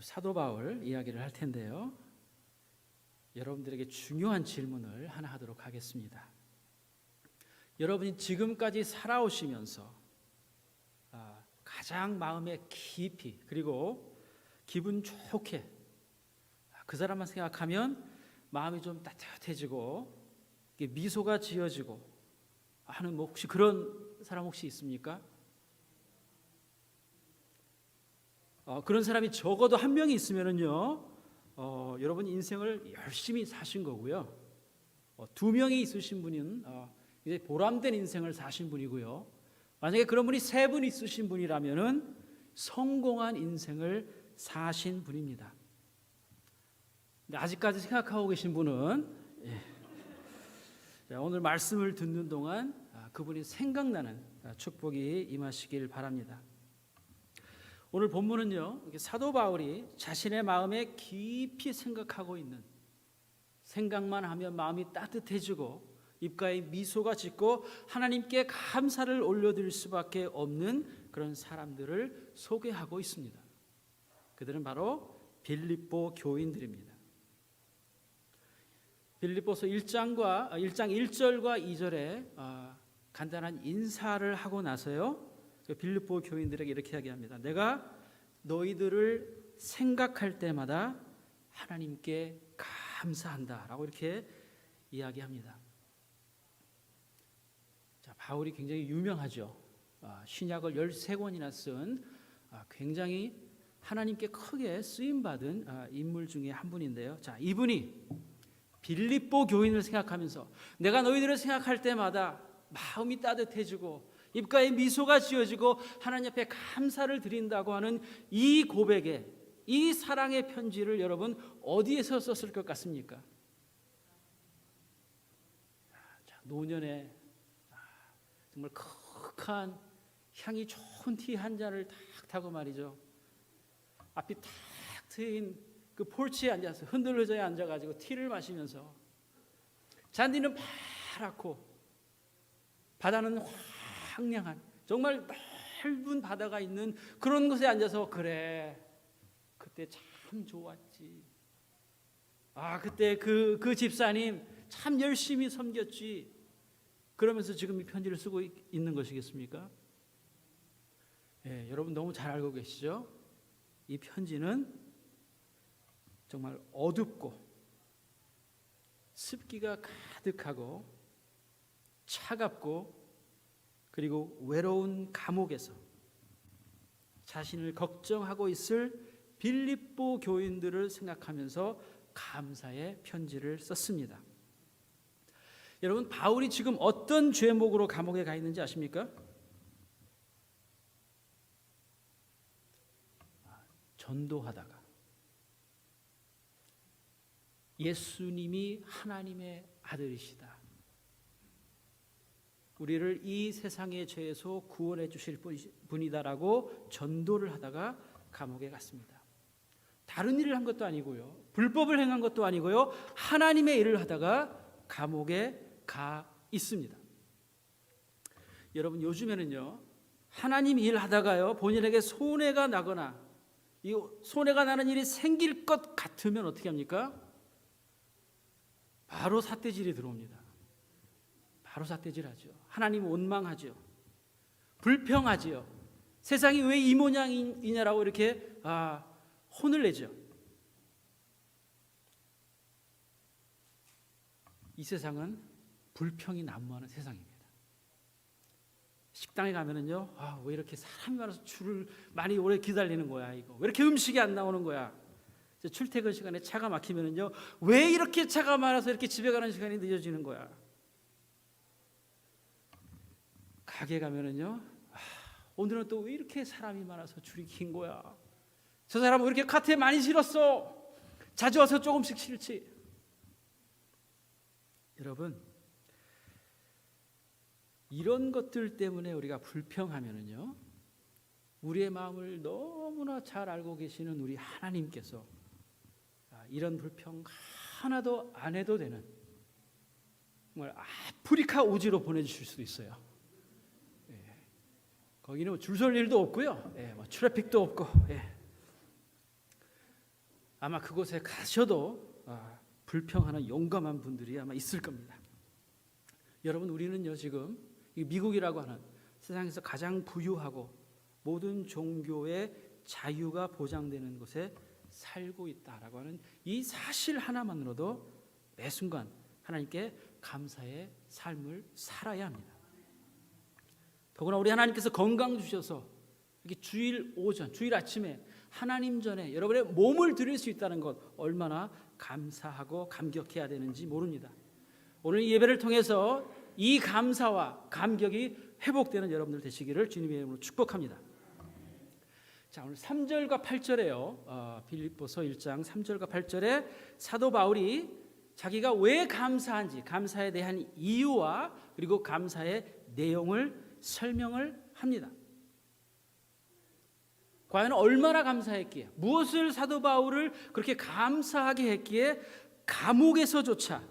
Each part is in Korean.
사도 바울 이야기를 할 텐데요. 여러분들에게 중요한 질문을 하나 하도록 하겠습니다. 여러분이 지금까지 살아오시면서 가장 마음에 깊이 그리고 기분 좋게 그 사람만 생각하면 마음이 좀 따뜻해지고 미소가 지어지고 하는 혹시 그런 사람 혹시 있습니까? 그런 사람이 적어도 한 명이 있으면은요, 여러분 인생을 열심히 사신 거고요. 두 명이 있으신 분은 이제 보람된 인생을 사신 분이고요. 만약에 그런 분이 세 분 있으신 분이라면은 성공한 인생을 사신 분입니다. 근데 아직까지 생각하고 계신 분은 오늘 말씀을 듣는 동안 그분이 생각나는 축복이 임하시길 바랍니다. 오늘 본문은요, 사도 바울이 자신의 마음에 깊이 생각하고 있는, 생각만 하면 마음이 따뜻해지고 입가에 미소가 짓고 하나님께 감사를 올려드릴 수밖에 없는 그런 사람들을 소개하고 있습니다. 그들은 바로 빌립보 교인들입니다. 빌립보서 1장 1절과 2절에 간단한 인사를 하고 나서요, 빌립보 교인들에게 이렇게 이야기합니다. 내가 너희들을 생각할 때마다 하나님께 감사한다 라고 이렇게 이야기합니다. 자, 바울이 굉장히 유명하죠. 신약을 13권이나 쓴 굉장히 하나님께 크게 쓰임받은 인물 중에 한 분인데요. 자, 이분이 빌립보 교인을 생각하면서 내가 너희들을 생각할 때마다 마음이 따뜻해지고 입가에 미소가 지어지고 하나님 앞에 감사를 드린다고 하는 이 고백에, 이 사랑의 편지를 여러분 어디에서 썼을 것 같습니까? 자, 노년에 정말 컥한 향이 좋은 티 한 잔을 탁 타고 말이죠, 앞이 탁 트인 그 폴치에 앉아서 흔들 의자에 앉아가지고 티를 마시면서 잔디는 파랗고 바다는 황량한 정말 넓은 바다가 있는 그런 곳에 앉아서 그래 그때 참 좋았지, 그때 그 집사님 참 열심히 섬겼지, 그러면서 지금 이 편지를 쓰고 있는 것이겠습니까? 여러분 너무 잘 알고 계시죠? 이 편지는 정말 어둡고 습기가 가득하고 차갑고 그리고 외로운 감옥에서 자신을 걱정하고 있을 빌립보 교인들을 생각하면서 감사의 편지를 썼습니다. 여러분, 바울이 지금 어떤 죄목으로 감옥에 가 있는지 아십니까? 전도하다가 예수님이 하나님의 아들이시다, 우리를 이 세상의 죄에서 구원해 주실 분이다라고 전도를 하다가 감옥에 갔습니다. 다른 일을 한 것도 아니고요, 불법을 행한 것도 아니고요, 하나님의 일을 하다가 감옥에 가 있습니다. 여러분, 요즘에는요, 하나님 일 하다가요 본인에게 손해가 나거나 이 손해가 나는 일이 생길 것 같으면 어떻게 합니까? 바로 삿대질이 들어옵니다. 바로 삿대질하죠. 하나님 원망하죠. 불평하지요. 세상이 왜 이 모양이냐라고 이렇게 혼을 내죠. 이 세상은 불평이 난무하는 세상입니다. 식당에 가면은요, 왜 이렇게 사람이 많아서 줄을 많이 오래 기다리는 거야, 이거 왜 이렇게 음식이 안 나오는 거야. 출퇴근 시간에 차가 막히면은요, 왜 이렇게 차가 많아서 이렇게 집에 가는 시간이 늦어지는 거야. 가게 가면은요, 오늘은 또 왜 이렇게 사람이 많아서 줄이 긴 거야. 저 사람은 왜 이렇게 카트에 많이 실었어. 자주 와서 조금씩 실지. 여러분, 이런 것들 때문에 우리가 불평하면은요, 우리의 마음을 너무나 잘 알고 계시는 우리 하나님께서 이런 불평 하나도 안 해도 되는 정말 아프리카 오지로 보내주실 수도 있어요. 거기는 줄 설 일도 없고요, 트래픽도 없고. 아마 그곳에 가셔도 불평하는 용감한 분들이 아마 있을 겁니다. 여러분, 우리는요 지금 이 미국이라고 하는 세상에서 가장 부유하고 모든 종교의 자유가 보장되는 곳에 살고 있다라고 하는 이 사실 하나만으로도 매 순간 하나님께 감사의 삶을 살아야 합니다. 더구나 우리 하나님께서 건강 주셔서 이렇게 주일 오전, 주일 아침에 하나님 전에 여러분의 몸을 드릴 수 있다는 것 얼마나 감사하고 감격해야 되는지 모릅니다. 오늘 이 예배를 통해서 이 감사와 감격이 회복되는 여러분들 되시기를 주님의 이름으로 축복합니다. 자, 오늘 3절과 8절에요. 빌립보서 1장 3절과 8절에 사도 바울이 자기가 왜 감사한지, 감사에 대한 이유와 그리고 감사의 내용을 설명을 합니다. 과연 얼마나 감사했기에, 무엇을 사도 바울을 그렇게 감사하게 했기에 감옥에서조차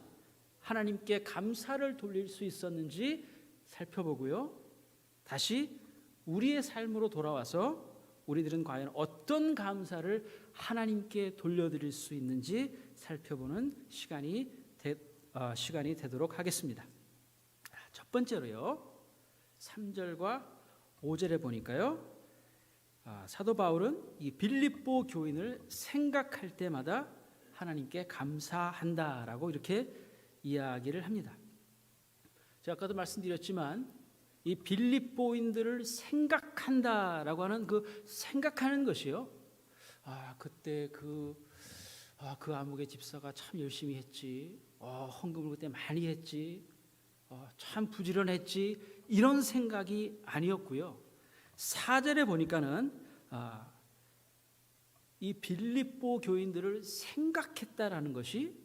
하나님께 감사를 돌릴 수 있었는지 살펴보고요. 다시 우리의 삶으로 돌아와서 우리들은 과연 어떤 감사를 하나님께 돌려드릴 수 있는지 살펴보는 시간이 되도록 하겠습니다. 첫 번째로요, 3절과 5절에 보니까요, 사도 바울은 이 빌립보 교인을 생각할 때마다 하나님께 감사한다라고 이렇게 이야기를 합니다. 제가 아까도 말씀드렸지만 이 빌립보인들을 생각한다라고 하는 그 생각하는 것이요, 그때 그 암흑의 집사가 참 열심히 했지, 헌금을 그때 많이 했지, 참 부지런했지, 이런 생각이 아니었고요. 4절에 보니까는 이 빌립보 교인들을 생각했다라는 것이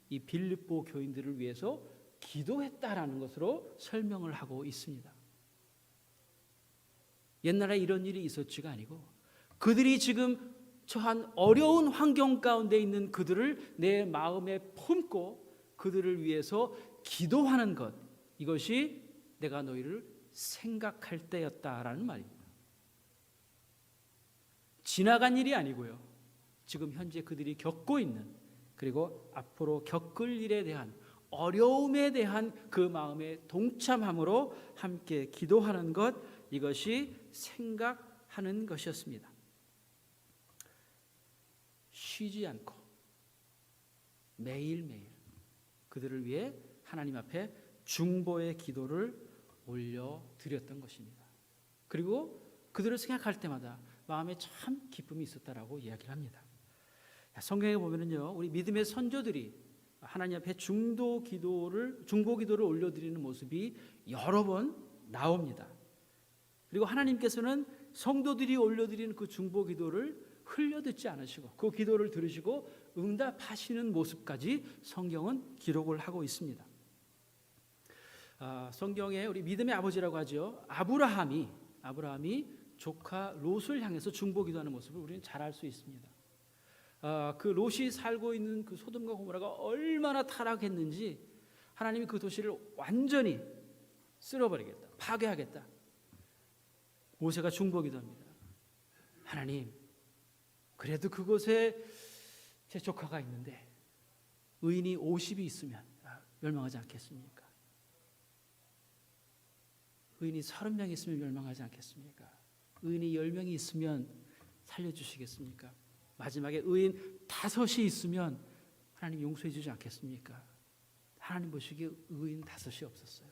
이 빌립보 교인들을 위해서 기도했다라는 것으로 설명을 하고 있습니다. 옛날에 이런 일이 있었지가 아니고 그들이 지금 처한 어려운 환경 가운데 있는 그들을 내 마음에 품고 그들을 위해서 기도하는 것, 이것이 내가 너희를 생각할 때였다라는 말입니다. 지나간 일이 아니고요, 지금 현재 그들이 겪고 있는, 그리고 앞으로 겪을 일에 대한, 어려움에 대한 그 마음에 동참함으로 함께 기도하는 것, 이것이 생각하는 것이었습니다. 쉬지 않고 매일매일 그들을 위해 하나님 앞에 중보의 기도를 올려드렸던 것입니다. 그리고 그들을 생각할 때마다 마음에 참 기쁨이 있었다라고 이야기를 합니다. 성경에 보면은요, 우리 믿음의 선조들이 하나님 앞에 중보 기도를 올려드리는 모습이 여러 번 나옵니다. 그리고 하나님께서는 성도들이 올려드리는 그 중보 기도를 흘려듣지 않으시고 그 기도를 들으시고 응답하시는 모습까지 성경은 기록을 하고 있습니다. 성경에 우리 믿음의 아버지라고 하죠. 아브라함이 조카 롯을 향해서 중보 기도하는 모습을 우리는 잘 알 수 있습니다. 그 롯이 살고 있는 그 소돔과 고모라가 얼마나 타락했는지 하나님이 그 도시를 완전히 쓸어버리겠다, 파괴하겠다. 모세가 중보 기도합니다. 하나님, 그래도 그곳에 제 조카가 있는데 의인이 50이 있으면 멸망하지 않겠습니까? 의인이 30명이 있으면 멸망하지 않겠습니까? 의인이 10명이 있으면 살려주시겠습니까? 마지막에 의인 5이 있으면 하나님 용서해 주지 않겠습니까? 하나님 보시기에 의인 5이 없었어요.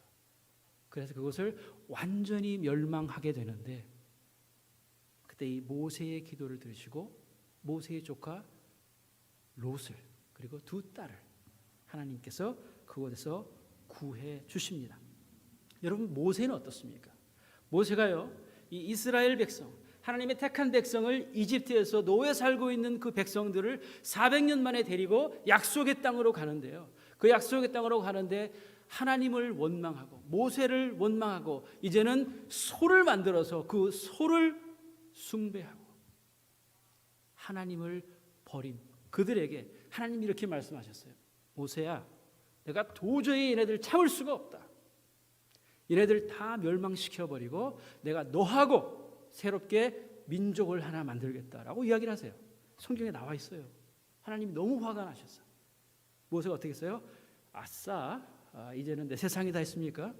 그래서 그것을 완전히 멸망하게 되는데 그때 이 모세의 기도를 들으시고 모세의 조카 롯을 그리고 두 딸을 하나님께서 그곳에서 구해 주십니다. 여러분, 모세는 어떻습니까? 모세가요, 이 이스라엘 백성, 하나님의 택한 백성을 이집트에서 노예 살고 있는 그 백성들을 400년 만에 데리고 약속의 땅으로 가는데요. 그 약속의 땅으로 가는데 하나님을 원망하고 모세를 원망하고 이제는 소를 만들어서 그 소를 숭배하고 하나님을 버린 그들에게 하나님이 이렇게 말씀하셨어요. 모세야, 내가 도저히 얘네들 참을 수가 없다. 얘네들 다 멸망시켜버리고 내가 너하고 새롭게 민족을 하나 만들겠다라고 이야기를 하세요. 성경에 나와 있어요. 하나님이 너무 화가 나셨어요. 모세가 어떻게 했어요? 아싸, 이제는 내 세상이 다 했습니까?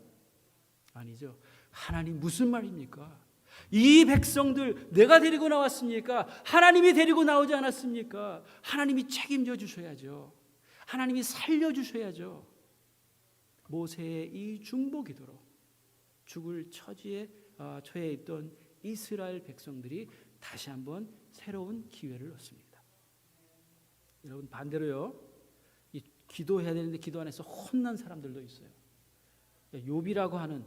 아니죠. 하나님 무슨 말입니까? 이 백성들 내가 데리고 나왔습니까? 하나님이 데리고 나오지 않았습니까? 하나님이 책임져 주셔야죠. 하나님이 살려주셔야죠. 모세의 이 중보 기도로 죽을 처해 있던 이스라엘 백성들이 다시 한번 새로운 기회를 얻습니다. 여러분 반대로요, 이 기도해야 되는데 기도 안 해서 혼난 사람들도 있어요. 욥이라고 하는,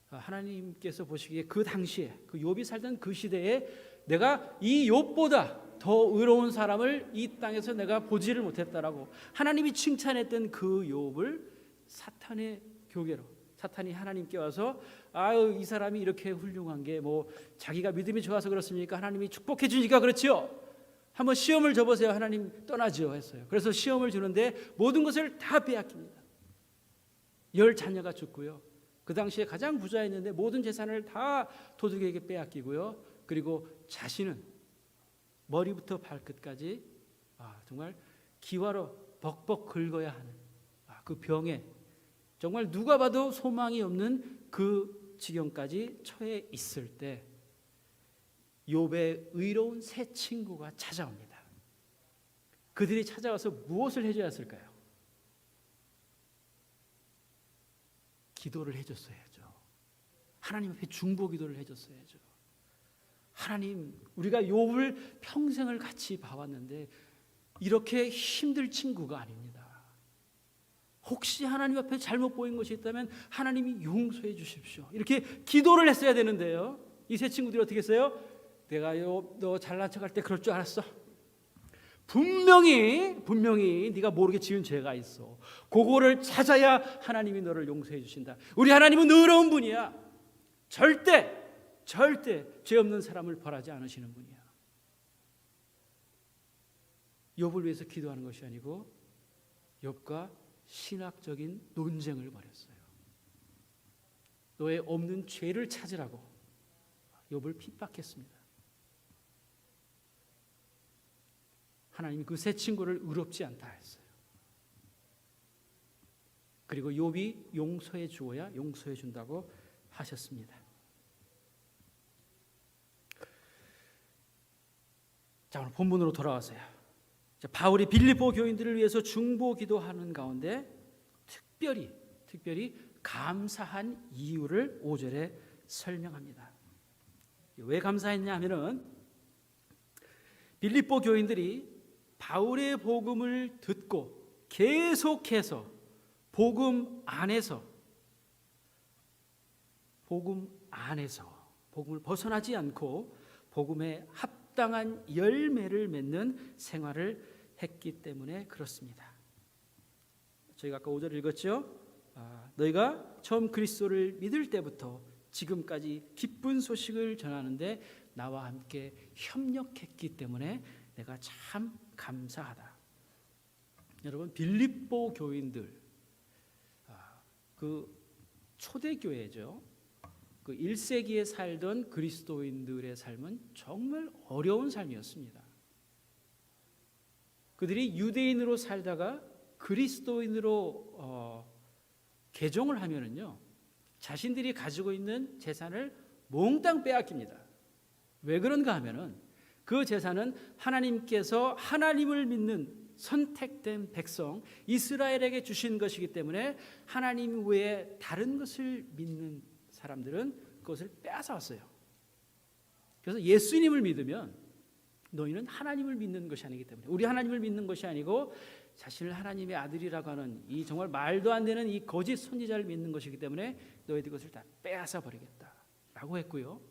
하나님께서 보시기에 그 당시에 그 욥이 살던 그 시대에 내가 이 욥보다 더 의로운 사람을 이 땅에서 내가 보지를 못했다라고 하나님이 칭찬했던 그 욥을 사탄의 교계로, 사탄이 하나님께 와서 아유 이 사람이 이렇게 훌륭한 게 뭐 자기가 믿음이 좋아서 그렇습니까? 하나님이 축복해 주니까 그렇지요. 한번 시험을 줘보세요. 하나님 떠나지요 했어요. 그래서 시험을 주는데 모든 것을 다 빼앗깁니다. 10 자녀가 죽고요. 그 당시에 가장 부자였는데 모든 재산을 다 도둑에게 빼앗기고요. 그리고 자신은 머리부터 발끝까지 정말 기와로 벅벅 긁어야 하는 그 병에 정말 누가 봐도 소망이 없는 그 지경까지 처해 있을 때 욥의 의로운 세 친구가 찾아옵니다. 그들이 찾아와서 무엇을 해줘야 했을까요? 기도를 해줬어야죠. 하나님 앞에 중보 기도를 해줬어야죠. 하나님, 우리가 욥을 평생을 같이 봐왔는데 이렇게 힘들 친구가 아닙니다. 혹시 하나님 앞에 잘못 보인 것이 있다면 하나님이 용서해 주십시오. 이렇게 기도를 했어야 되는데요. 이 세 친구들이 어떻게 했어요? 내가 너 잘난 척할 때 그럴 줄 알았어. 분명히 네가 모르게 지은 죄가 있어. 그거를 찾아야 하나님이 너를 용서해 주신다. 우리 하나님은 의로운 분이야. 절대 죄 없는 사람을 벌하지 않으시는 분이야. 욥을 위해서 기도하는 것이 아니고 욥과 신학적인 논쟁을 벌였어요. 너의 없는 죄를 찾으라고 욥을 핍박했습니다. 하나님이 그 세 친구를 의롭지 않다 했어요. 그리고 욥이 용서해 주어야 용서해 준다고 하셨습니다. 자, 오늘 본문으로 돌아와서요. 바울이 빌립보 교인들을 위해서 중보 기도하는 가운데 특별히 감사한 이유를 5절에 설명합니다. 왜 감사했냐 하면은 빌립보 교인들이 바울의 복음을 듣고 계속해서 복음을 벗어나지 않고 복음에 합당한 열매를 맺는 생활을 했기 때문에 그렇습니다. 저희가 아까 5절 읽었죠? 너희가 처음 그리스도를 믿을 때부터 지금까지 기쁜 소식을 전하는데 나와 함께 협력했기 때문에 내가 참 감사하다. 여러분, 빌립보 교인들, 그 초대교회죠. 그 1세기에 살던 그리스도인들의 삶은 정말 어려운 삶이었습니다. 그들이 유대인으로 살다가 그리스도인으로 개종을 하면은요, 자신들이 가지고 있는 재산을 몽땅 빼앗깁니다. 왜 그런가 하면은 그 재산은 하나님께서 하나님을 믿는 선택된 백성 이스라엘에게 주신 것이기 때문에 하나님 외에 다른 것을 믿는 사람들은 그것을 빼앗아왔어요. 그래서 예수님을 믿으면 너희는 하나님을 믿는 것이 아니기 때문에, 우리 하나님을 믿는 것이 아니고 자신을 하나님의 아들이라고 하는 이 정말 말도 안 되는 이 거짓 선지자를 믿는 것이기 때문에 너희들 것을 다 빼앗아 버리겠다라고 했고요.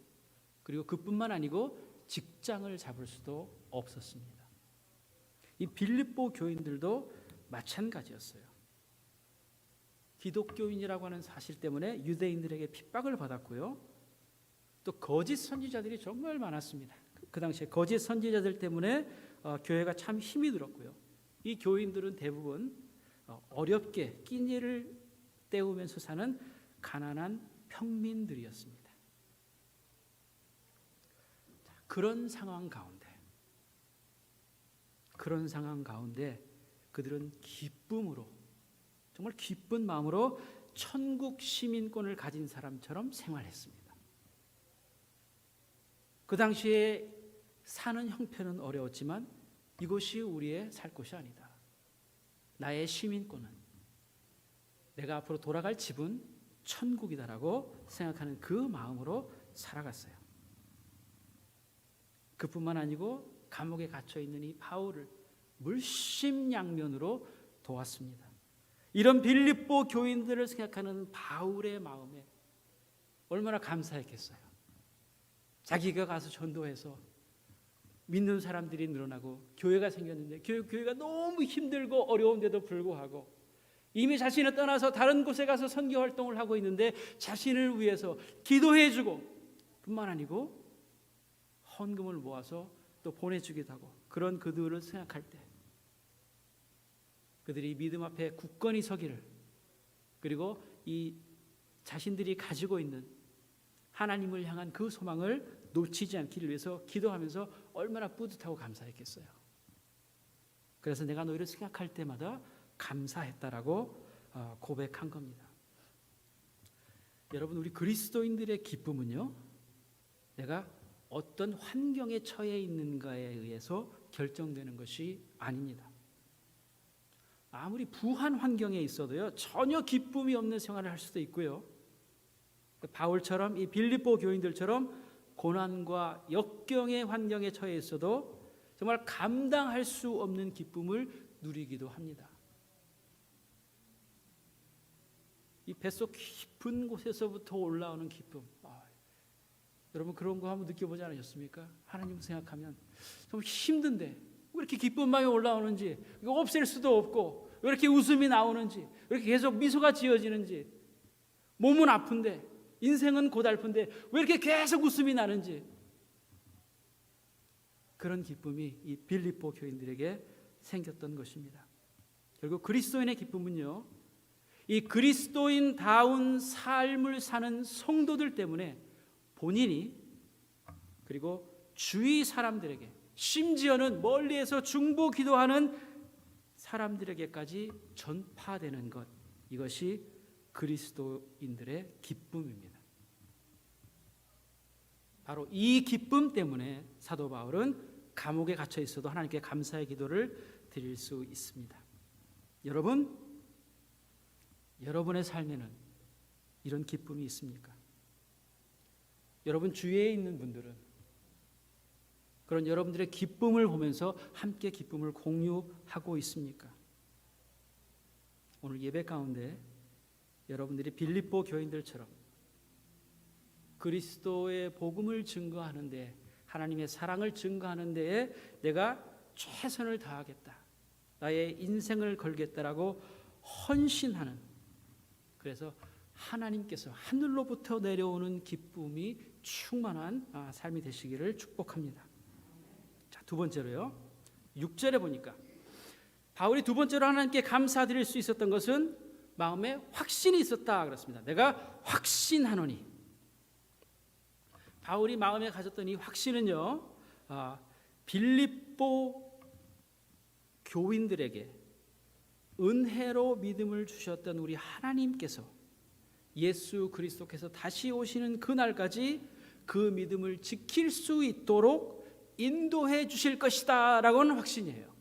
그리고 그뿐만 아니고 직장을 잡을 수도 없었습니다. 이 빌립보 교인들도 마찬가지였어요. 기독교인이라고 하는 사실 때문에 유대인들에게 핍박을 받았고요. 또 거짓 선지자들이 정말 많았습니다. 그 당시에 거짓 선지자들 때문에 교회가 참 힘이 들었고요. 이 교인들은 대부분 어렵게 끼니를 때우면서 사는 가난한 평민들이었습니다. 그런 상황 가운데 그런 상황 가운데 그들은 기쁨으로, 정말 기쁜 마음으로 천국 시민권을 가진 사람처럼 생활했습니다. 그 당시에 사는 형편은 어려웠지만 이곳이 우리의 살 곳이 아니다. 나의 시민권은, 내가 앞으로 돌아갈 집은 천국이다라고 생각하는 그 마음으로 살아갔어요. 그뿐만 아니고 감옥에 갇혀 있는 이 바울을 물심양면으로 도왔습니다. 이런 빌립보 교인들을 생각하는 바울의 마음에 얼마나 감사했겠어요. 자기가 가서 전도해서 믿는 사람들이 늘어나고 교회가 생겼는데 교회가 너무 힘들고 어려운데도 불구하고 이미 자신을 떠나서 다른 곳에 가서 선교 활동을 하고 있는데 자신을 위해서 기도해주고 뿐만 아니고 헌금을 모아서 또 보내주기도 하고, 그런 그들을 생각할 때 그들이 믿음 앞에 굳건히 서기를, 그리고 이 자신들이 가지고 있는 하나님을 향한 그 소망을 놓치지 않기를 위해서 기도하면서 얼마나 뿌듯하고 감사했겠어요. 그래서 내가 너희를 생각할 때마다 감사했다라고 고백한 겁니다. 여러분, 우리 그리스도인들의 기쁨은요, 내가 어떤 환경에 처해 있는가에 의해서 결정되는 것이 아닙니다. 아무리 부한 환경에 있어도요, 전혀 기쁨이 없는 생활을 할 수도 있고요, 바울처럼 이 빌립보 교인들처럼 고난과 역경의 환경에 처해 있어도 정말 감당할 수 없는 기쁨을 누리기도 합니다. 이 뱃속 깊은 곳에서부터 올라오는 기쁨, 여러분 그런 거 한번 느껴보지 않으셨습니까? 하나님 생각하면 정말 힘든데 왜 이렇게 기쁜 마음이 올라오는지, 이거 없앨 수도 없고 왜 이렇게 웃음이 나오는지, 왜 이렇게 계속 미소가 지어지는지, 몸은 아픈데 인생은 고달픈데 왜 이렇게 계속 웃음이 나는지, 그런 기쁨이 이 빌립보 교인들에게 생겼던 것입니다. 결국 그리스도인의 기쁨은요, 이 그리스도인다운 삶을 사는 성도들 때문에 본인이, 그리고 주위 사람들에게, 심지어는 멀리에서 중보 기도하는 사람들에게까지 전파되는 것, 이것이 그리스도인들의 기쁨입니다. 바로 이 기쁨 때문에 사도 바울은 감옥에 갇혀 있어도 하나님께 감사의 기도를 드릴 수 있습니다. 여러분, 여러분의 삶에는 이런 기쁨이 있습니까? 여러분 주위에 있는 분들은 그런 여러분들의 기쁨을 보면서 함께 기쁨을 공유하고 있습니까? 오늘 예배 가운데 여러분들이 빌립보 교인들처럼 그리스도의 복음을 증거하는 데, 하나님의 사랑을 증거하는 데에 내가 최선을 다하겠다, 나의 인생을 걸겠다라고 헌신하는, 그래서 하나님께서 하늘로부터 내려오는 기쁨이 충만한 삶이 되시기를 축복합니다. 자, 두 번째로요, 6절에 보니까 바울이 두 번째로 하나님께 감사드릴 수 있었던 것은 마음에 확신이 있었다 그렇습니다. 내가 확신하노니. 바울이 마음에 가졌던 이 확신은요, 빌립보 교인들에게 은혜로 믿음을 주셨던 우리 하나님께서 예수 그리스도께서 다시 오시는 그날까지 그 믿음을 지킬 수 있도록 인도해 주실 것이다 라고는 확신이에요.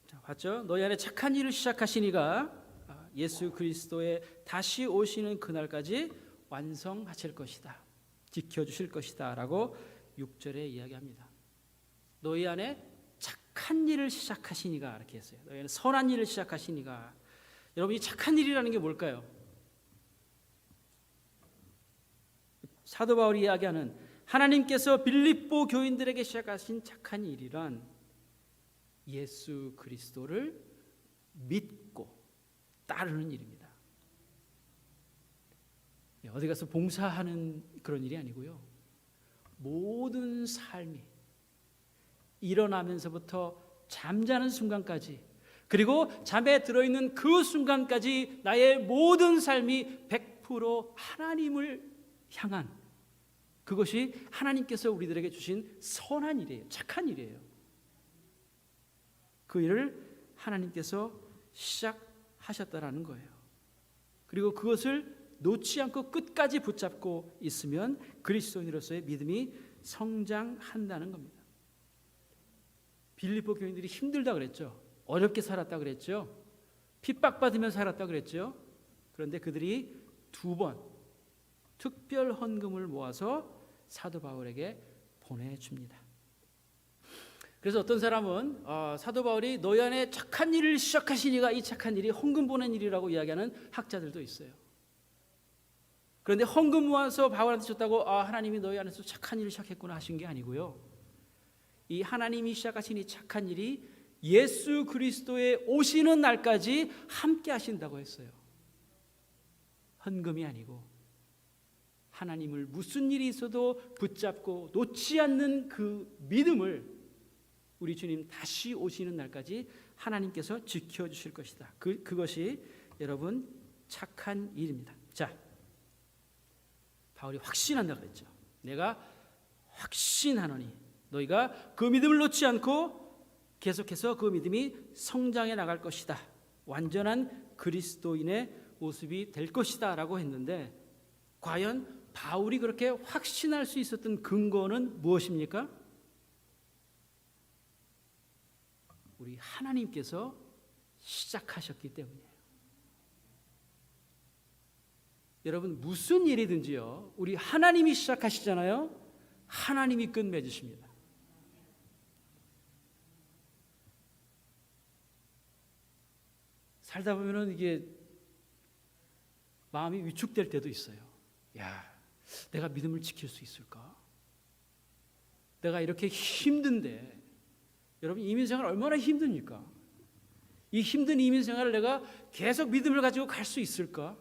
자, 봤죠? 너희 안에 착한 일을 시작하시니가 예수 그리스도의 다시 오시는 그날까지 완성하실 것이다, 지켜주실 것이다 라고 6절에 이야기합니다. 너희 안에 착한 일을 시작하시니가, 이렇게 했어요. 너희 안에 선한 일을 시작하시니가. 여러분, 이 착한 일이라는 게 뭘까요? 사도 바울이 이야기하는 하나님께서 빌립보 교인들에게 시작하신 착한 일이란 예수 그리스도를 믿고 따르는 일입니다. 어디 가서 봉사하는 그런 일이 아니고요, 모든 삶이 일어나면서부터 잠자는 순간까지, 그리고 잠에 들어있는 그 순간까지 나의 모든 삶이 100% 하나님을 향한, 그것이 하나님께서 우리들에게 주신 선한 일이에요. 착한 일이에요. 그 일을 하나님께서 시작하셨다라는 거예요. 그리고 그것을 놓지 않고 끝까지 붙잡고 있으면 그리스도인으로서의 믿음이 성장한다는 겁니다. 빌립보 교인들이 힘들다 그랬죠. 어렵게 살았다 그랬죠. 핍박받으며 살았다 그랬죠. 그런데 그들이 2번 특별 헌금을 모아서 사도 바울에게 보내줍니다. 그래서 어떤 사람은 사도 바울이 너희 안에 착한 일을 시작하시니까 이 착한 일이 헌금 보낸 일이라고 이야기하는 학자들도 있어요. 그런데 헌금 모아서 바울한테 줬다고 하나님이 너희 안에서 착한 일을 시작했구나 하신 게 아니고요. 이 하나님이 시작하신 이 착한 일이 예수 그리스도의 오시는 날까지 함께 하신다고 했어요. 헌금이 아니고 하나님을 무슨 일이 있어도 붙잡고 놓지 않는 그 믿음을 우리 주님 다시 오시는 날까지 하나님께서 지켜주실 것이다. 그것이 여러분 착한 일입니다. 자, 바울이 확신한다 그랬죠. 내가 확신하노니 너희가 그 믿음을 놓지 않고 계속해서 그 믿음이 성장해 나갈 것이다. 완전한 그리스도인의 모습이 될 것이다 라고 했는데 과연 바울이 그렇게 확신할 수 있었던 근거는 무엇입니까? 우리 하나님께서 시작하셨기 때문이에요. 여러분 무슨 일이든지요, 우리 하나님이 시작하시잖아요. 하나님이 끝맺으십니다. 살다 보면은 이게 마음이 위축될 때도 있어요. 야, 내가 믿음을 지킬 수 있을까? 내가 이렇게 힘든데, 여러분 이민생활 얼마나 힘듭니까? 이 힘든 이민생활을 내가 계속 믿음을 가지고 갈 수 있을까?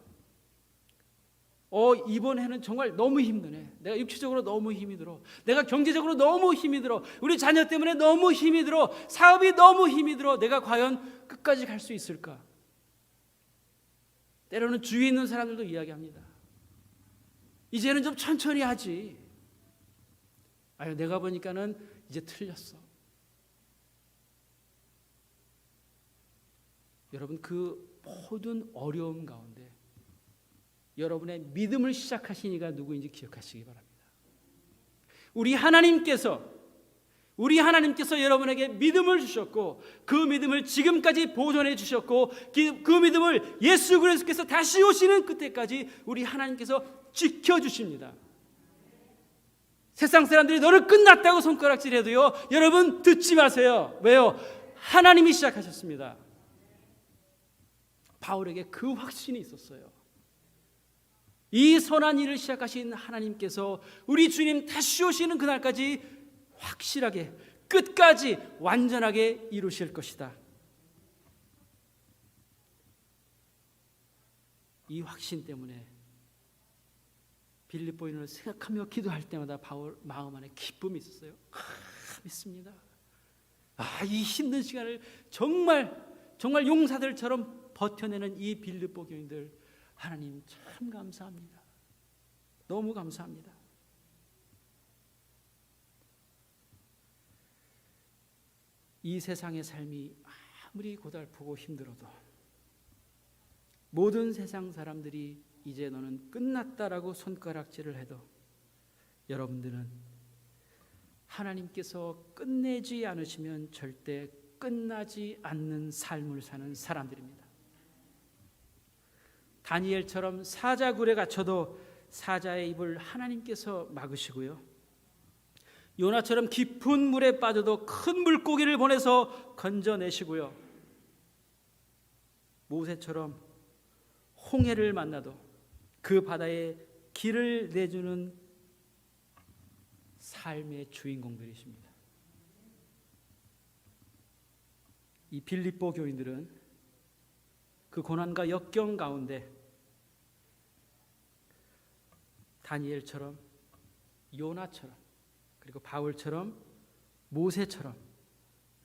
이번 해는 정말 너무 힘드네. 내가 육체적으로 너무 힘이 들어. 내가 경제적으로 너무 힘이 들어. 우리 자녀 때문에 너무 힘이 들어. 사업이 너무 힘이 들어. 내가 과연 끝까지 갈 수 있을까? 때로는 주위에 있는 사람들도 이야기합니다. 이제는 좀 천천히 하지. 아유, 내가 보니까는 이제 틀렸어. 여러분 그 모든 어려움 가운데 여러분의 믿음을 시작하신 이가 누구인지 기억하시기 바랍니다. 우리 하나님께서 여러분에게 믿음을 주셨고 그 믿음을 지금까지 보존해 주셨고 그 믿음을 예수 그리스도께서 다시 오시는 그때까지 우리 하나님께서 지켜주십니다. 세상 사람들이 너를 끝났다고 손가락질해도요, 여러분 듣지 마세요. 왜요? 하나님이 시작하셨습니다. 바울에게 그 확신이 있었어요. 이 선한 일을 시작하신 하나님께서 우리 주님 다시 오시는 그날까지 확실하게 끝까지 완전하게 이루실 것이다. 이 확신 때문에 빌립보인을 생각하며 기도할 때마다 바울 마음 안에 기쁨이 있었어요. 믿습니다. 이 힘든 시간을 정말 용사들처럼 버텨내는 이 빌립보 교인들, 하나님 참 감사합니다. 너무 감사합니다. 이 세상의 삶이 아무리 고달프고 힘들어도 모든 세상 사람들이 이제 너는 끝났다라고 손가락질을 해도 여러분들은 하나님께서 끝내지 않으시면 절대 끝나지 않는 삶을 사는 사람들입니다. 다니엘처럼 사자굴에 갇혀도 사자의 입을 하나님께서 막으시고요, 요나처럼 깊은 물에 빠져도 큰 물고기를 보내서 건져내시고요, 모세처럼 홍해를 만나도 그 바다에 길을 내주는 삶의 주인공들이십니다. 이 빌립보 교인들은 그 고난과 역경 가운데 다니엘처럼, 요나처럼, 그리고 바울처럼, 모세처럼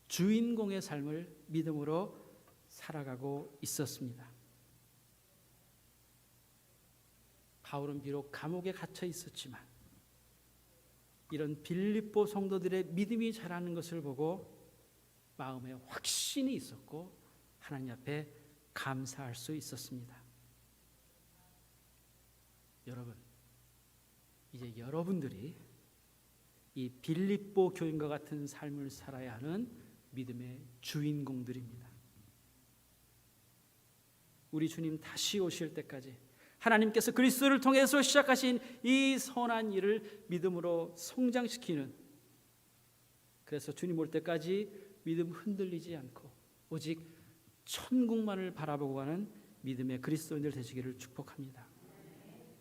주인공의 삶을 믿음으로 살아가고 있었습니다. 바울은 비록 감옥에 갇혀 있었지만 이런 빌립보 성도들의 믿음이 자라는 것을 보고 마음에 확신 확신이 있었고 하나님 앞에 감사할 수 있었습니다. 여러분, 이제 여러분들이 이 빌립보 교인과 같은 삶을 살아야 하는 믿음의 주인공들입니다. 우리 주님 다시 오실 때까지 하나님께서 그리스도를 통해서 시작하신 이 선한 일을 믿음으로 성장시키는, 그래서 주님 올 때까지 믿음 흔들리지 않고 오직 천국만을 바라보고 가는 믿음의 그리스도인들 되시기를 축복합니다.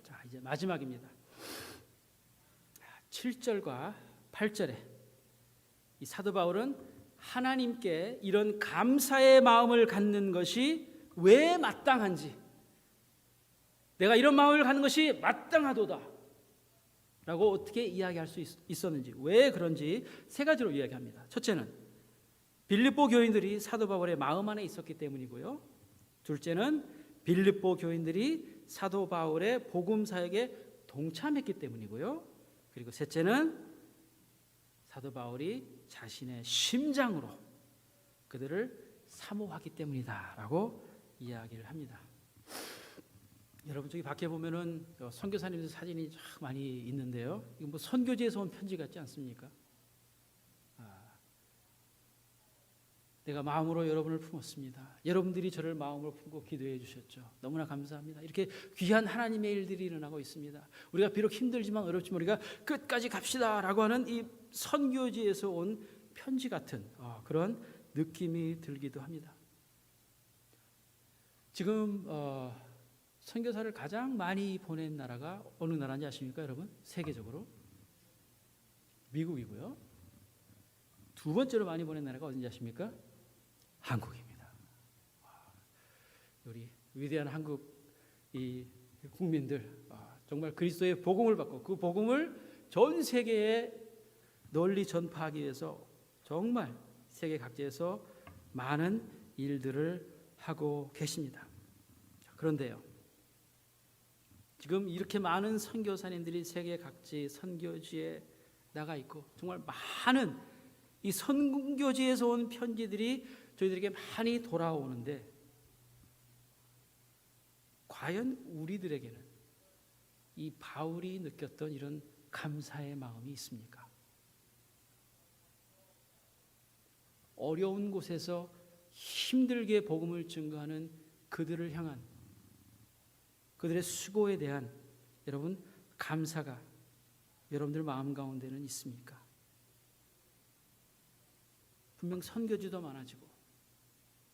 자, 이제 마지막입니다. 7절과 8절에 이 사도 바울은 하나님께 이런 감사의 마음을 갖는 것이 왜 마땅한지, 내가 이런 마음을 갖는 것이 마땅하도다 라고 어떻게 이야기할 수 있었는지, 왜 그런지 세 가지로 이야기합니다. 첫째는 빌립보 교인들이 사도 바울의 마음 안에 있었기 때문이고요. 둘째는 빌립보 교인들이 사도 바울의 복음 사역에 동참했기 때문이고요. 그리고 셋째는 사도 바울이 자신의 심장으로 그들을 사모하기 때문이다라고 이야기를 합니다. 여러분, 저기 밖에 보면은 선교사님들 사진이 참 많이 있는데요. 이거 뭐 선교지에서 온 편지 같지 않습니까? 내가 마음으로 여러분을 품었습니다. 여러분들이 저를 마음으로 품고 기도해 주셨죠. 너무나 감사합니다. 이렇게 귀한 하나님의 일들이 일어나고 있습니다. 우리가 비록 힘들지만 어렵지만 우리가 끝까지 갑시다라고 하는 이 선교지에서 온 편지 같은 그런 느낌이 들기도 합니다. 지금 선교사를 가장 많이 보낸 나라가 어느 나라인지 아십니까, 여러분? 세계적으로 미국이고요. 두 번째로 많이 보낸 나라가 어딘지 아십니까? 한국입니다. 우리 위대한 한국 이 국민들, 정말 그리스도의 복음을 받고 그 복음을 전 세계에 널리 전파하기 위해서 정말 세계 각지에서 많은 일들을 하고 계십니다. 그런데요, 지금 이렇게 많은 선교사님들이 세계 각지 선교지에 나가 있고 정말 많은 이 선교지에서 온 편지들이 저희들에게 많이 돌아오는데, 과연 우리들에게는 이 바울이 느꼈던 이런 감사의 마음이 있습니까? 어려운 곳에서 힘들게 복음을 증거하는 그들을 향한 그들의 수고에 대한 여러분 감사가 여러분들 마음 가운데는 있습니까? 분명 선교지도 많아지고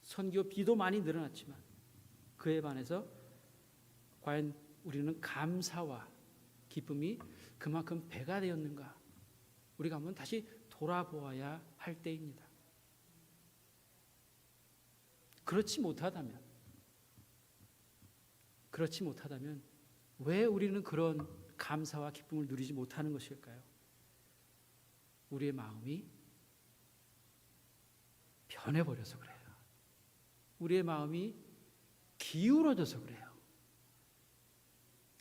선교비도 많이 늘어났지만 그에 반해서 과연 우리는 감사와 기쁨이 그만큼 배가 되었는가, 우리가 한번 다시 돌아보아야 할 때입니다. 그렇지 못하다면 왜 우리는 그런 감사와 기쁨을 누리지 못하는 것일까요? 우리의 마음이 변해버려서 그래요. 우리의 마음이 기울어져서 그래요.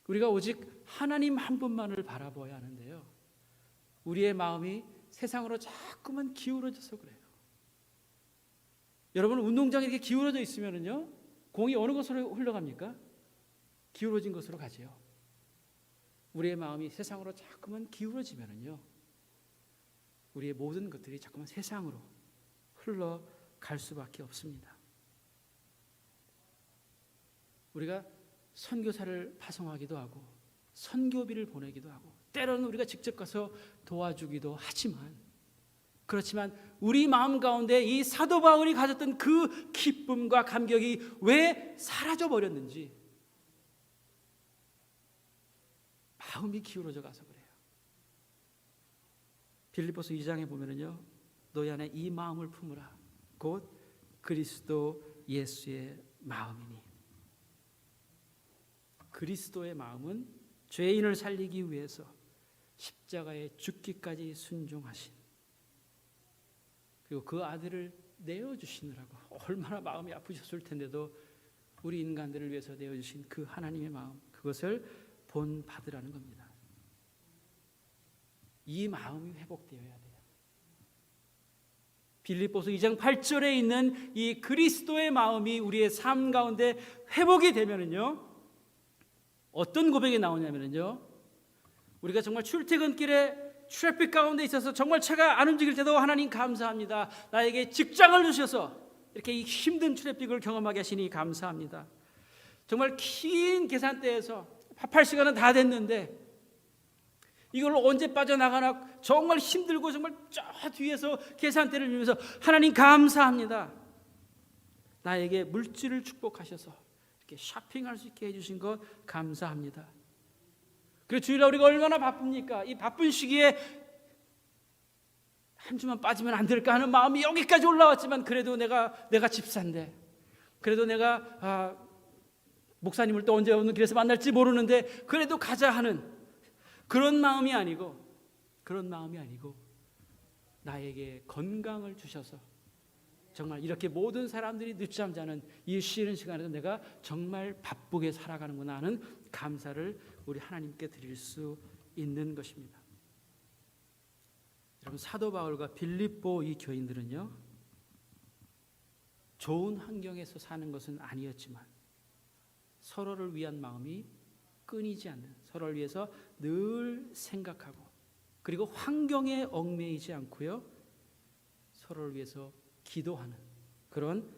우리가 오직 하나님 한 분만을 바라봐야 하는데요, 우리의 마음이 세상으로 자꾸만 기울어져서 그래요. 여러분, 운동장에 이렇게 기울어져 있으면요, 공이 어느 곳으로 흘러갑니까? 기울어진 곳으로 가지요. 우리의 마음이 세상으로 자꾸만 기울어지면요, 우리의 모든 것들이 자꾸만 세상으로 흘러갈 수밖에 없습니다. 우리가 선교사를 파송하기도 하고 선교비를 보내기도 하고 때로는 우리가 직접 가서 도와주기도 하지만, 그렇지만 우리 마음 가운데 이 사도 바울이 가졌던 그 기쁨과 감격이 왜 사라져 버렸는지, 마음이 기울어져 가서 그래요. 빌립보서 2장에 보면은요, 너희 안에 이 마음을 품으라, 곧 그리스도 예수의 마음이니. 그리스도의 마음은 죄인을 살리기 위해서 십자가에 죽기까지 순종하신, 그리고 그 아들을 내어주시느라고 얼마나 마음이 아프셨을 텐데도 우리 인간들을 위해서 내어주신 그 하나님의 마음, 그것을 본받으라는 겁니다. 이 마음이 회복되어야 돼요. 빌립보서 2장 8절에 있는 이 그리스도의 마음이 우리의 삶 가운데 회복이 되면은요, 어떤 고백이 나오냐면요, 우리가 정말 출퇴근길에 트래픽 가운데 있어서 정말 차가 안 움직일 때도 하나님 감사합니다. 나에게 직장을 주셔서 이렇게 이 힘든 트래픽을 경험하게 하시니 감사합니다. 정말 긴 계산대에서 밥할 시간은 다 됐는데 이걸 언제 빠져나가나 정말 힘들고 정말 저 뒤에서 계산대를 밀면서 하나님 감사합니다. 나에게 물질을 축복하셔서 이렇게 쇼핑할 수 있게 해주신 것 감사합니다. 그리고 주일날 우리가 얼마나 바쁩니까? 이 바쁜 시기에 한 주만 빠지면 안 될까 하는 마음이 여기까지 올라왔지만 그래도 내가 집사인데, 그래도 내가 목사님을 또 언제 오는 길에서 만날지 모르는데 그래도 가자 하는 그런 마음이 아니고 나에게 건강을 주셔서 정말 이렇게 모든 사람들이 늦잠 자는 이 쉬는 시간에도 내가 정말 바쁘게 살아가는구나 하는 감사를 우리 하나님께 드릴 수 있는 것입니다. 여러분, 사도 바울과 빌립보 이 교인들은요, 좋은 환경에서 사는 것은 아니었지만 서로를 위한 마음이 끊이지 않는, 서로를 위해서 늘 생각하고 그리고 환경에 얽매이지 않고요, 서로를 위해서 기도하는 그런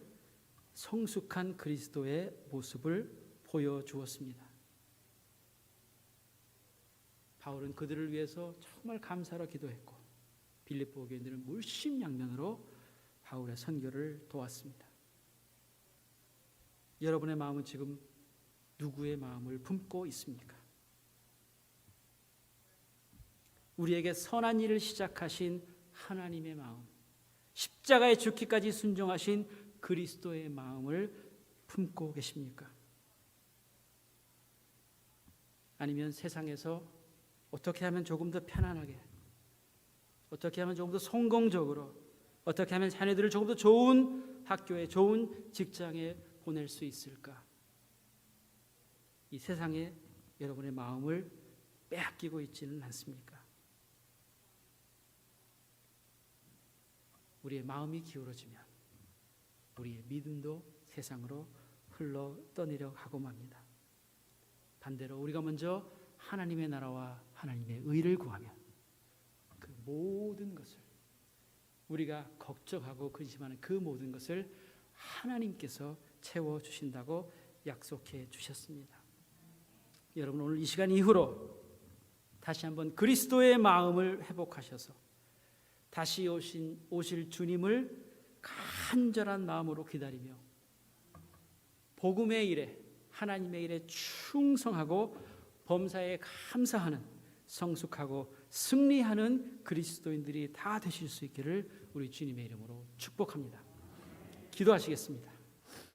성숙한 그리스도의 모습을 보여주었습니다. 바울은 그들을 위해서 정말 감사로 기도했고 빌립보 교인들은 물심양면으로 바울의 선교를 도왔습니다. 여러분의 마음은 지금 누구의 마음을 품고 있습니까? 우리에게 선한 일을 시작하신 하나님의 마음, 십자가에 죽기까지 순종하신 그리스도의 마음을 품고 계십니까? 아니면 세상에서 어떻게 하면 조금 더 편안하게, 어떻게 하면 조금 더 성공적으로, 어떻게 하면 자녀들을 조금 더 좋은 학교에, 좋은 직장에 보낼 수 있을까? 이 세상에 여러분의 마음을 빼앗기고 있지는 않습니까? 우리의 마음이 기울어지면 우리의 믿음도 세상으로 흘러 떠내려 가고 맙니다. 반대로 우리가 먼저 하나님의 나라와 하나님의 의를 구하면 그 모든 것을, 우리가 걱정하고 근심하는 그 모든 것을 하나님께서 채워주신다고 약속해 주셨습니다. 여러분, 오늘 이 시간 이후로 다시 한번 그리스도의 마음을 회복하셔서 다시 오실 주님을 간절한 마음으로 기다리며 복음의 일에, 하나님의 일에 충성하고 범사에 감사하는 성숙하고 승리하는 그리스도인들이 다 되실 수 있기를 우리 주님의 이름으로 축복합니다. 기도하시겠습니다.